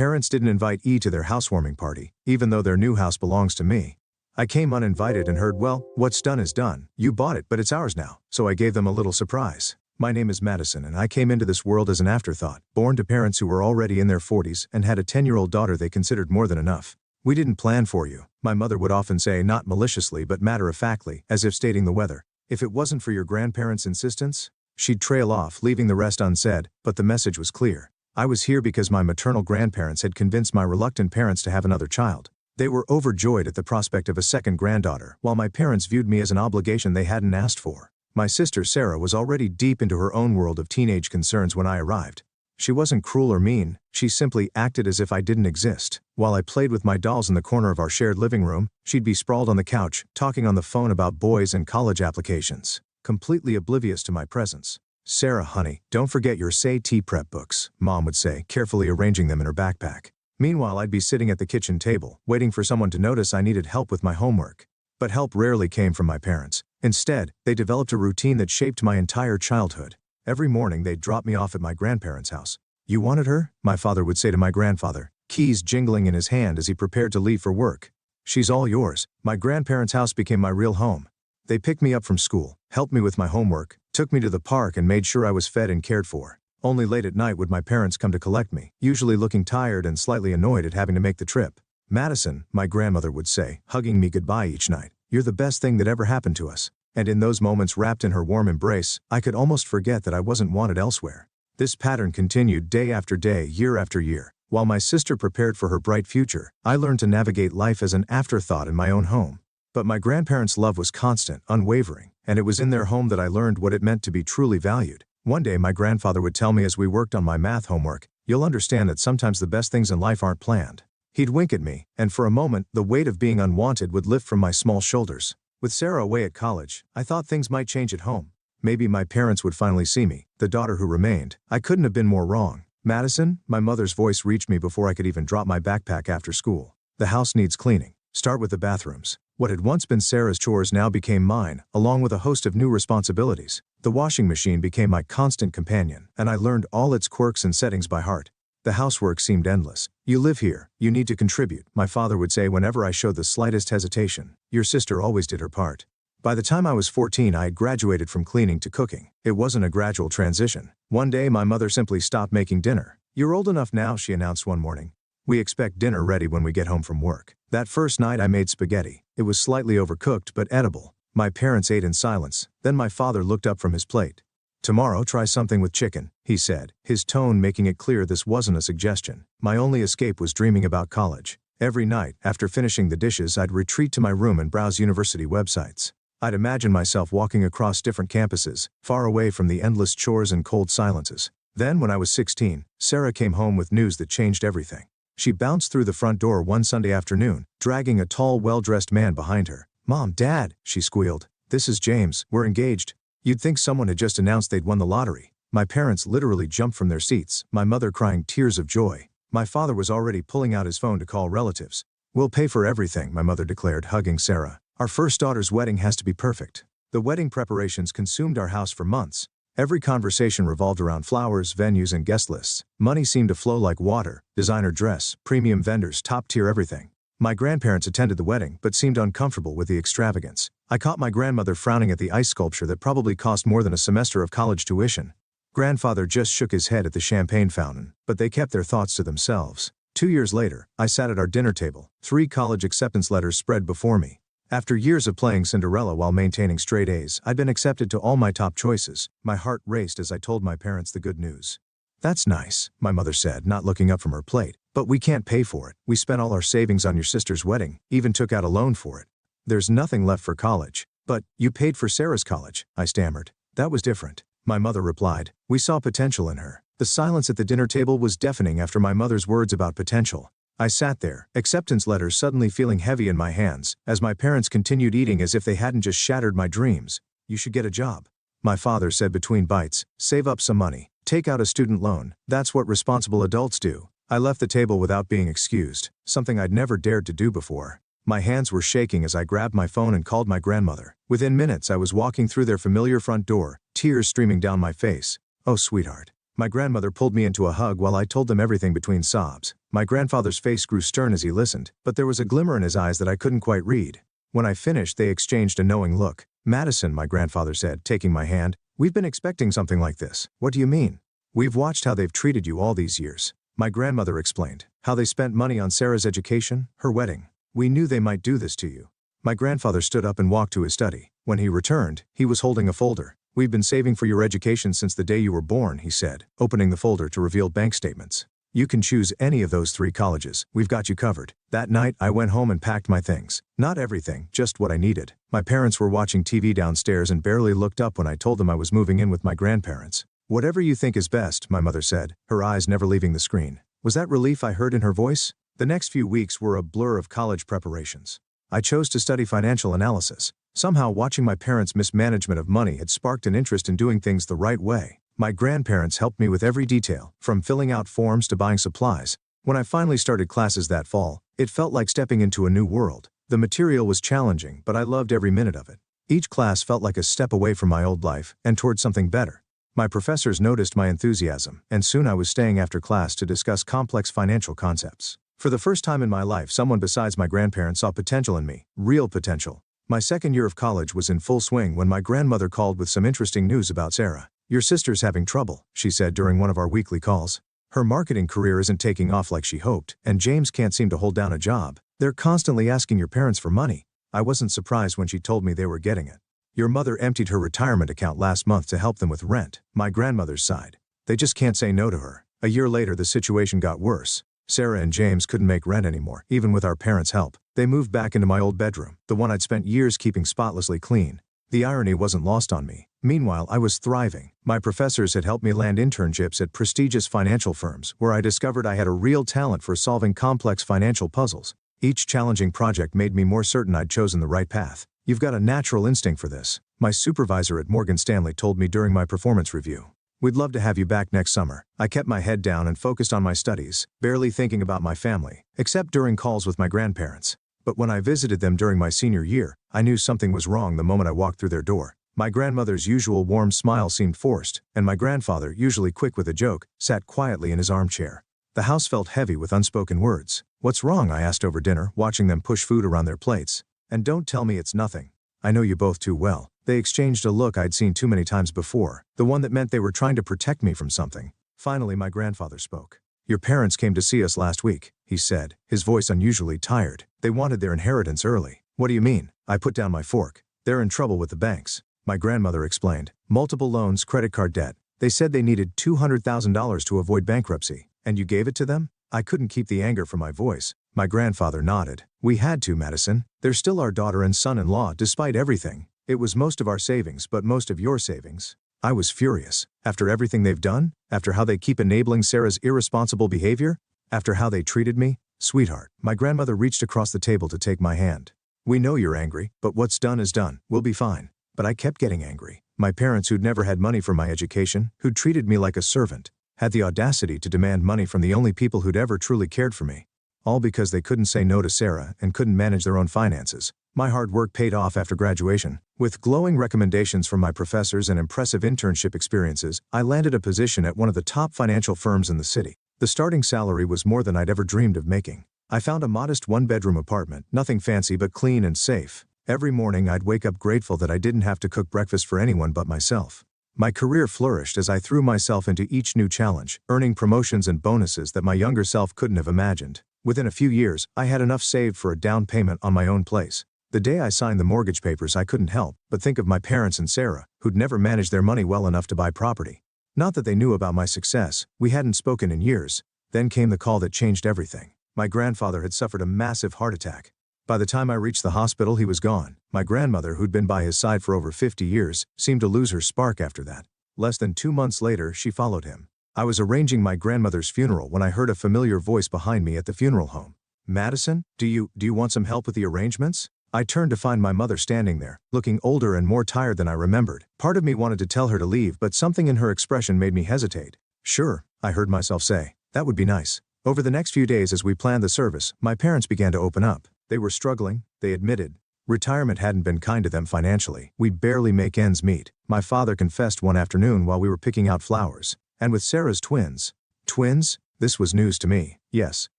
parents didn't invite E to their housewarming party, even though their new house belongs to me. I came uninvited and heard, well, what's done is done. You bought it, but it's ours now. So I gave them a little surprise. My name is Madison and I came into this world as an afterthought, born to parents who were already in their 40s and had a 10-year-old daughter they considered more than enough. We didn't plan for you, my mother would often say, not maliciously but matter-of-factly, as if stating the weather. If it wasn't for your grandparents' insistence, she'd trail off, leaving the rest unsaid, but the message was clear. I was here because my maternal grandparents had convinced my reluctant parents to have another child. They were overjoyed at the prospect of a second granddaughter, while my parents viewed me as an obligation they hadn't asked for. My sister Sarah was already deep into her own world of teenage concerns when I arrived. She wasn't cruel or mean, she simply acted as if I didn't exist. While I played with my dolls in the corner of our shared living room, she'd be sprawled on the couch, talking on the phone about boys and college applications, completely oblivious to my presence. Sarah, honey, don't forget your SAT prep books, Mom would say, carefully arranging them in her backpack. Meanwhile, I'd be sitting at the kitchen table, waiting for someone to notice I needed help with my homework. But help rarely came from my parents. Instead, they developed a routine that shaped my entire childhood. Every morning they'd drop me off at my grandparents' house. You wanted her? My father would say to my grandfather, keys jingling in his hand as he prepared to leave for work. She's all yours. My grandparents' house became my real home. They picked me up from school, helped me with my homework, took me to the park and made sure I was fed and cared for. Only late at night would my parents come to collect me, usually looking tired and slightly annoyed at having to make the trip. Madison, my grandmother would say, hugging me goodbye each night, you're the best thing that ever happened to us. And in those moments wrapped in her warm embrace, I could almost forget that I wasn't wanted elsewhere. This pattern continued day after day, year after year. While my sister prepared for her bright future, I learned to navigate life as an afterthought in my own home. But my grandparents' love was constant, unwavering, and it was in their home that I learned what it meant to be truly valued. One day my grandfather would tell me as we worked on my math homework, you'll understand that sometimes the best things in life aren't planned. He'd wink at me, and for a moment, the weight of being unwanted would lift from my small shoulders. With Sarah away at college, I thought things might change at home. Maybe my parents would finally see me, the daughter who remained. I couldn't have been more wrong. Madison, my mother's voice reached me before I could even drop my backpack after school. The house needs cleaning. Start with the bathrooms. What had once been Sarah's chores now became mine, along with a host of new responsibilities. The washing machine became my constant companion, and I learned all its quirks and settings by heart. The housework seemed endless. You live here, you need to contribute, my father would say whenever I showed the slightest hesitation. Your sister always did her part. By the time I was 14, I had graduated from cleaning to cooking. It wasn't a gradual transition. One day my mother simply stopped making dinner. You're old enough now, she announced one morning. We expect dinner ready when we get home from work. That first night I made spaghetti. It was slightly overcooked but edible. My parents ate in silence. Then my father looked up from his plate. Tomorrow try something with chicken, he said, his tone making it clear this wasn't a suggestion. My only escape was dreaming about college. Every night, after finishing the dishes, I'd retreat to my room and browse university websites. I'd imagine myself walking across different campuses, far away from the endless chores and cold silences. Then when I was 16, Sarah came home with news that changed everything. She bounced through the front door one Sunday afternoon, dragging a tall, well-dressed man behind her. Mom, Dad, she squealed. This is James, we're engaged. You'd think someone had just announced they'd won the lottery. My parents literally jumped from their seats, my mother crying tears of joy. My father was already pulling out his phone to call relatives. We'll pay for everything, my mother declared, hugging Sarah. Our first daughter's wedding has to be perfect. The wedding preparations consumed our house for months. Every conversation revolved around flowers, venues, and guest lists. Money seemed to flow like water, designer dress, premium vendors, top-tier everything. My grandparents attended the wedding but seemed uncomfortable with the extravagance. I caught my grandmother frowning at the ice sculpture that probably cost more than a semester of college tuition. Grandfather just shook his head at the champagne fountain, but they kept their thoughts to themselves. 2 years later, I sat at our dinner table, 3 college acceptance letters spread before me. After years of playing Cinderella while maintaining straight A's, I'd been accepted to all my top choices. My heart raced as I told my parents the good news. That's nice, my mother said, not looking up from her plate. But we can't pay for it. We spent all our savings on your sister's wedding, even took out a loan for it. There's nothing left for college. But you paid for Sarah's college, I stammered. That was different. My mother replied. We saw potential in her. The silence at the dinner table was deafening after my mother's words about potential. I sat there, acceptance letters suddenly feeling heavy in my hands, as my parents continued eating as if they hadn't just shattered my dreams. You should get a job. My father said between bites, save up some money, take out a student loan. That's what responsible adults do. I left the table without being excused, something I'd never dared to do before. My hands were shaking as I grabbed my phone and called my grandmother. Within minutes I was walking through their familiar front door, tears streaming down my face. Oh sweetheart. My grandmother pulled me into a hug while I told them everything between sobs. My grandfather's face grew stern as he listened, but there was a glimmer in his eyes that I couldn't quite read. When I finished, they exchanged a knowing look. "Madison," my grandfather said, taking my hand, "we've been expecting something like this." "What do you mean?" "We've watched how they've treated you all these years." My grandmother explained. "How they spent money on Sarah's education, her wedding. We knew they might do this to you." My grandfather stood up and walked to his study. When he returned, he was holding a folder. "We've been saving for your education since the day you were born," he said, opening the folder to reveal bank statements. "You can choose any of those 3 colleges. We've got you covered." That night, I went home and packed my things. Not everything, just what I needed. My parents were watching TV downstairs and barely looked up when I told them I was moving in with my grandparents. "Whatever you think is best," my mother said, her eyes never leaving the screen. Was that relief I heard in her voice? The next few weeks were a blur of college preparations. I chose to study financial analysis. Somehow, watching my parents' mismanagement of money had sparked an interest in doing things the right way. My grandparents helped me with every detail, from filling out forms to buying supplies. When I finally started classes that fall, it felt like stepping into a new world. The material was challenging, but I loved every minute of it. Each class felt like a step away from my old life and toward something better. My professors noticed my enthusiasm, and soon I was staying after class to discuss complex financial concepts. For the first time in my life, someone besides my grandparents saw potential in me, real potential. My second year of college was in full swing when my grandmother called with some interesting news about Sarah. "Your sister's having trouble," she said during one of our weekly calls. "Her marketing career isn't taking off like she hoped, and James can't seem to hold down a job. They're constantly asking your parents for money." I wasn't surprised when she told me they were getting it. "Your mother emptied her retirement account last month to help them with rent," my grandmother sighed. "They just can't say no to her." A year later, the situation got worse. Sarah and James couldn't make rent anymore, even with our parents' help. They moved back into my old bedroom, the one I'd spent years keeping spotlessly clean. The irony wasn't lost on me. Meanwhile, I was thriving. My professors had helped me land internships at prestigious financial firms, where I discovered I had a real talent for solving complex financial puzzles. Each challenging project made me more certain I'd chosen the right path. "You've got a natural instinct for this," my supervisor at Morgan Stanley told me during my performance review. "We'd love to have you back next summer." I kept my head down and focused on my studies, barely thinking about my family, except during calls with my grandparents. But when I visited them during my senior year, I knew something was wrong the moment I walked through their door. My grandmother's usual warm smile seemed forced, and my grandfather, usually quick with a joke, sat quietly in his armchair. The house felt heavy with unspoken words. "What's wrong?" I asked over dinner, watching them push food around their plates. "And don't tell me it's nothing. I know you both too well." They exchanged a look I'd seen too many times before, the one that meant they were trying to protect me from something. Finally, my grandfather spoke. "Your parents came to see us last week," he said, his voice unusually tired. "They wanted their inheritance early." "What do you mean?" I put down my fork. "They're in trouble with the banks," my grandmother explained. "Multiple loans, credit card debt. They said they needed $200,000 to avoid bankruptcy. And you gave it to them?" I couldn't keep the anger from my voice. My grandfather nodded. "We had to, Madison. They're still our daughter and son-in-law despite everything. It was most of our savings, but most of your savings." I was furious. After everything they've done? After how they keep enabling Sarah's irresponsible behavior? After how they treated me? "Sweetheart," my grandmother reached across the table to take my hand. "We know you're angry, but what's done is done. We'll be fine." But I kept getting angry. My parents, who'd never had money for my education, who'd treated me like a servant, had the audacity to demand money from the only people who'd ever truly cared for me. All because they couldn't say no to Sarah and couldn't manage their own finances. My hard work paid off after graduation. With glowing recommendations from my professors and impressive internship experiences, I landed a position at one of the top financial firms in the city. The starting salary was more than I'd ever dreamed of making. I found a modest one-bedroom apartment, nothing fancy but clean and safe. Every morning I'd wake up grateful that I didn't have to cook breakfast for anyone but myself. My career flourished as I threw myself into each new challenge, earning promotions and bonuses that my younger self couldn't have imagined. Within a few years, I had enough saved for a down payment on my own place. The day I signed the mortgage papers, I couldn't help but think of my parents and Sarah, who'd never managed their money well enough to buy property. Not that they knew about my success, we hadn't spoken in years. Then came the call that changed everything. My grandfather had suffered a massive heart attack. By the time I reached the hospital, he was gone. My grandmother, who'd been by his side for over 50 years, seemed to lose her spark after that. Less than 2 months later, she followed him. I was arranging my grandmother's funeral when I heard a familiar voice behind me at the funeral home. "Madison, do you want some help with the arrangements?" I turned to find my mother standing there, looking older and more tired than I remembered. Part of me wanted to tell her to leave, but something in her expression made me hesitate. "Sure," I heard myself say. "That would be nice." Over the next few days as we planned the service, my parents began to open up. They were struggling, they admitted. Retirement hadn't been kind to them financially. "We barely make ends meet," my father confessed one afternoon while we were picking out flowers. And with Sarah's twins. Twins? This was news to me. Yes,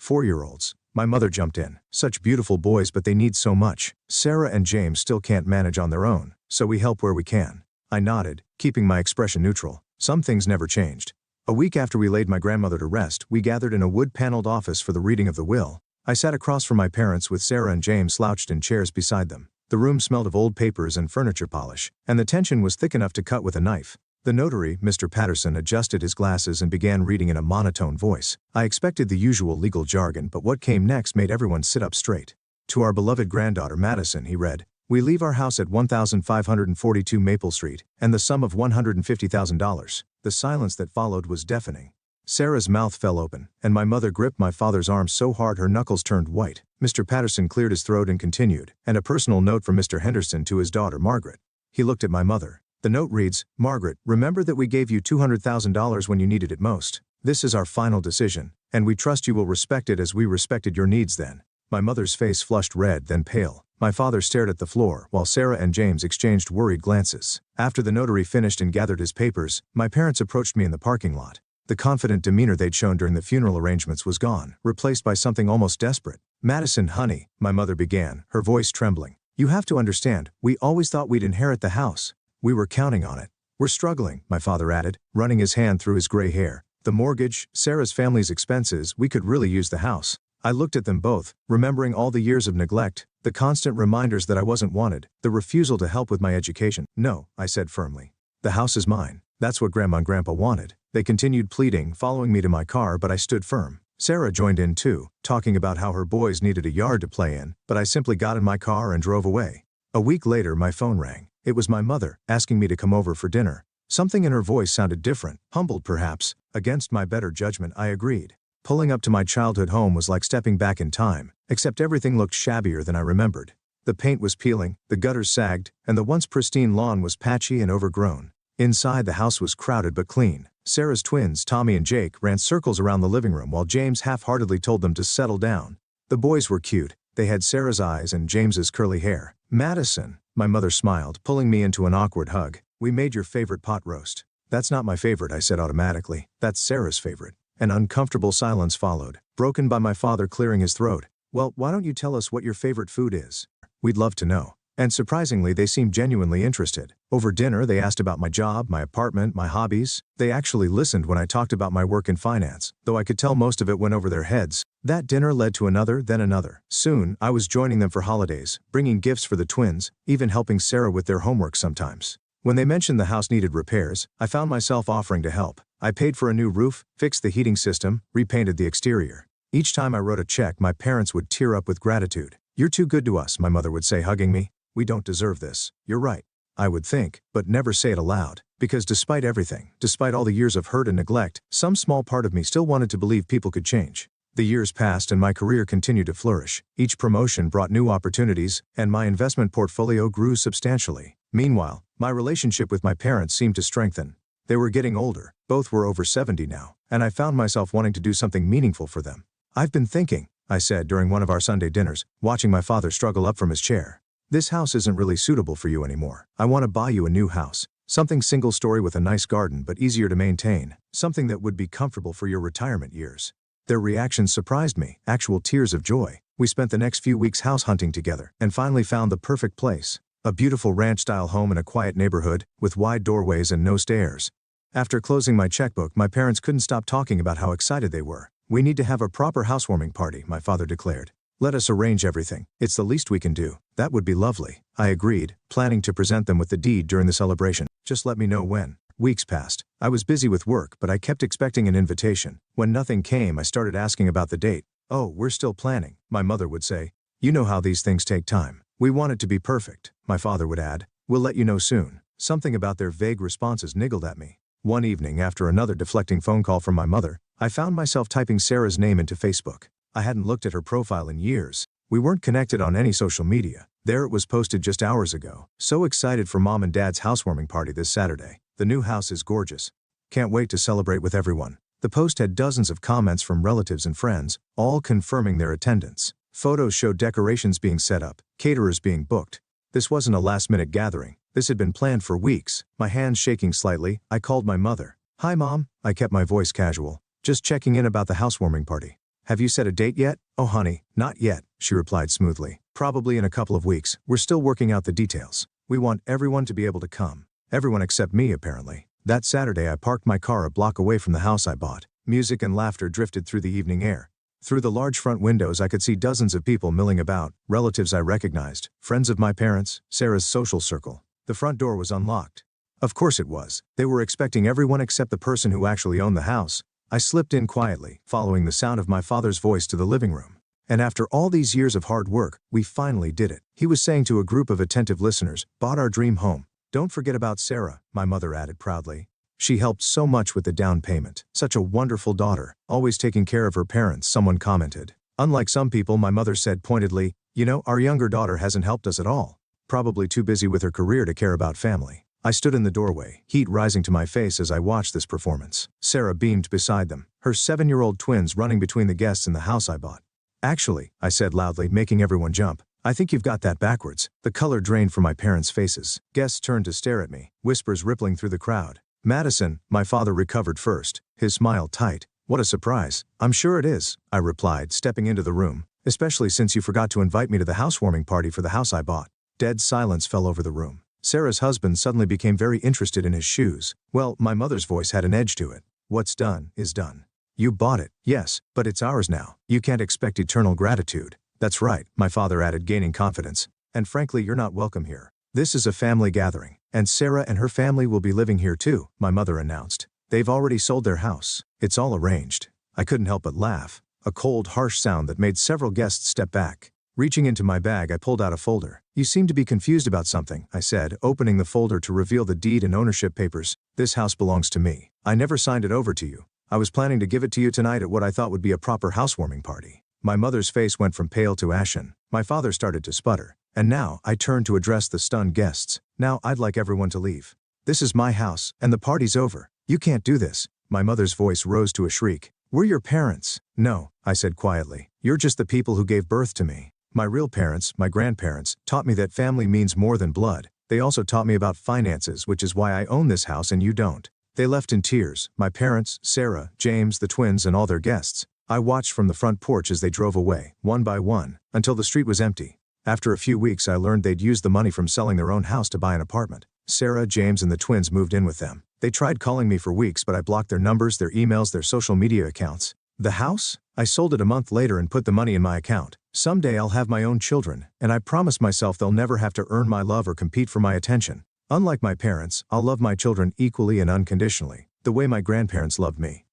4-year-olds. My mother jumped in. Such beautiful boys, but they need so much. Sarah and James still can't manage on their own, so we help where we can. I nodded, keeping my expression neutral. Some things never changed. A week after we laid my grandmother to rest, we gathered in a wood-paneled office for the reading of the will. I sat across from my parents with Sarah and James slouched in chairs beside them. The room smelled of old papers and furniture polish, and the tension was thick enough to cut with a knife. The notary, Mr. Patterson, adjusted his glasses and began reading in a monotone voice. I expected the usual legal jargon, but what came next made everyone sit up straight. To our beloved granddaughter Madison, he read, "We leave our house at 1542 Maple Street, and the sum of $150,000. The silence that followed was deafening. Sarah's mouth fell open, and my mother gripped my father's arm so hard her knuckles turned white. Mr. Patterson cleared his throat and continued, and a personal note from Mr. Henderson to his daughter Margaret. He looked at my mother. The note reads, "Margaret, remember that we gave you $200,000 when you needed it most. This is our final decision, and we trust you will respect it as we respected your needs then." My mother's face flushed red, then pale. My father stared at the floor, while Sarah and James exchanged worried glances. After the notary finished and gathered his papers, my parents approached me in the parking lot. The confident demeanor they'd shown during the funeral arrangements was gone, replaced by something almost desperate. "Madison, honey," my mother began, her voice trembling. "You have to understand, we always thought we'd inherit the house. We were counting on it. We're struggling," my father added, running his hand through his gray hair. "The mortgage, Sarah's family's expenses, we could really use the house." I looked at them both, remembering all the years of neglect, the constant reminders that I wasn't wanted, the refusal to help with my education. "No," I said firmly. "The house is mine. That's what Grandma and Grandpa wanted." They continued pleading, following me to my car, but I stood firm. Sarah joined in too, talking about how her boys needed a yard to play in, but I simply got in my car and drove away. A week later, my phone rang. It was my mother, asking me to come over for dinner. Something in her voice sounded different, humbled perhaps. Against my better judgment, I agreed. Pulling up to my childhood home was like stepping back in time, except everything looked shabbier than I remembered. The paint was peeling, the gutters sagged, and the once pristine lawn was patchy and overgrown. Inside, the house was crowded but clean. Sarah's twins, Tommy and Jake, ran circles around the living room while James half-heartedly told them to settle down. The boys were cute. They had Sarah's eyes and James's curly hair. "Madison," my mother smiled, pulling me into an awkward hug. "We made your favorite pot roast." "That's not my favorite," I said automatically. "That's Sarah's favorite." An uncomfortable silence followed, broken by my father clearing his throat. "Well, why don't you tell us what your favorite food is? We'd love to know." And surprisingly, they seemed genuinely interested. Over dinner, they asked about my job, my apartment, my hobbies. They actually listened when I talked about my work in finance, though I could tell most of it went over their heads. That dinner led to another, then another. Soon, I was joining them for holidays, bringing gifts for the twins, even helping Sarah with their homework sometimes. When they mentioned the house needed repairs, I found myself offering to help. I paid for a new roof, fixed the heating system, repainted the exterior. Each time I wrote a check, my parents would tear up with gratitude. "You're too good to us," my mother would say, hugging me. "We don't deserve this." "You're right," I would think, but never say it aloud, because despite everything, despite all the years of hurt and neglect, some small part of me still wanted to believe people could change. The years passed and my career continued to flourish. Each promotion brought new opportunities, and my investment portfolio grew substantially. Meanwhile, my relationship with my parents seemed to strengthen. They were getting older, both were over 70 now, and I found myself wanting to do something meaningful for them. "I've been thinking," I said during one of our Sunday dinners, watching my father struggle up from his chair. "This house isn't really suitable for you anymore. I want to buy you a new house. Something single-story with a nice garden but easier to maintain. Something that would be comfortable for your retirement years." Their reactions surprised me, actual tears of joy. We spent the next few weeks house hunting together, and finally found the perfect place. A beautiful ranch-style home in a quiet neighborhood, with wide doorways and no stairs. After closing my checkbook, my parents couldn't stop talking about how excited they were. "We need to have a proper housewarming party," my father declared. "Let us arrange everything. It's the least we can do." "That would be lovely," I agreed, planning to present them with the deed during the celebration. "Just let me know when." Weeks passed. I was busy with work, but I kept expecting an invitation. When nothing came, I started asking about the date. "Oh, we're still planning," my mother would say. "You know how these things take time." "We want it to be perfect," my father would add. "We'll let you know soon." Something about their vague responses niggled at me. One evening, after another deflecting phone call from my mother, I found myself typing Sarah's name into Facebook. I hadn't looked at her profile in years. We weren't connected on any social media. There it was posted just hours ago. "So excited for Mom and Dad's housewarming party this Saturday. The new house is gorgeous. Can't wait to celebrate with everyone." The post had dozens of comments from relatives and friends, all confirming their attendance. Photos showed decorations being set up, caterers being booked. This wasn't a last-minute gathering. This had been planned for weeks. My hands shaking slightly, I called my mother. Hi Mom, I kept my voice casual. Just checking in about the housewarming party. Have you set a date yet? Oh honey, not yet, she replied smoothly. Probably in a couple of weeks, we're still working out the details. We want everyone to be able to come. Everyone except me apparently. That Saturday I parked my car a block away from the house I bought. Music and laughter drifted through the evening air. Through the large front windows I could see dozens of people milling about, relatives I recognized, friends of my parents, Sarah's social circle. The front door was unlocked. Of course it was. They were expecting everyone except the person who actually owned the house. I slipped in quietly, following the sound of my father's voice to the living room. And after all these years of hard work, we finally did it. He was saying to a group of attentive listeners, bought our dream home. Don't forget about Sarah, my mother added proudly. She helped so much with the down payment. Such a wonderful daughter, always taking care of her parents, someone commented. Unlike some people, my mother said pointedly, you know, our younger daughter hasn't helped us at all. Probably too busy with her career to care about family. I stood in the doorway, heat rising to my face as I watched this performance. Sarah beamed beside them, her 7-year-old twins running between the guests in the house I bought. Actually, I said loudly, making everyone jump, I think you've got that backwards. The color drained from my parents' faces. Guests turned to stare at me, whispers rippling through the crowd. Madison, my father recovered first, his smile tight. What a surprise. I'm sure it is, I replied, stepping into the room, especially since you forgot to invite me to the housewarming party for the house I bought. Dead silence fell over the room. Sarah's husband suddenly became very interested in his shoes. Well, my mother's voice had an edge to it. What's done is done. You bought it, yes, but it's ours now. You can't expect eternal gratitude. That's right, my father added, gaining confidence. And frankly, you're not welcome here. This is a family gathering, and Sarah and her family will be living here too, my mother announced. They've already sold their house. It's all arranged. I couldn't help but laugh. A cold, harsh sound that made several guests step back. Reaching into my bag, I pulled out a folder. You seem to be confused about something, I said, opening the folder to reveal the deed and ownership papers. This house belongs to me. I never signed it over to you. I was planning to give it to you tonight at what I thought would be a proper housewarming party. My mother's face went from pale to ashen. My father started to sputter. And now, I turned to address the stunned guests. Now, I'd like everyone to leave. This is my house, and the party's over. You can't do this. My mother's voice rose to a shriek. We're your parents. No, I said quietly. You're just the people who gave birth to me. My real parents, my grandparents, taught me that family means more than blood. They also taught me about finances, which is why I own this house and you don't. They left in tears, my parents, Sarah, James, the twins, and all their guests. I watched from the front porch as they drove away, one by one, until the street was empty. After a few weeks I learned they'd used the money from selling their own house to buy an apartment. Sarah, James, and the twins moved in with them. They tried calling me for weeks, but I blocked their numbers, their emails, their social media accounts. The house? I sold it a month later and put the money in my account. Someday I'll have my own children, and I promise myself they'll never have to earn my love or compete for my attention. Unlike my parents, I'll love my children equally and unconditionally, the way my grandparents loved me.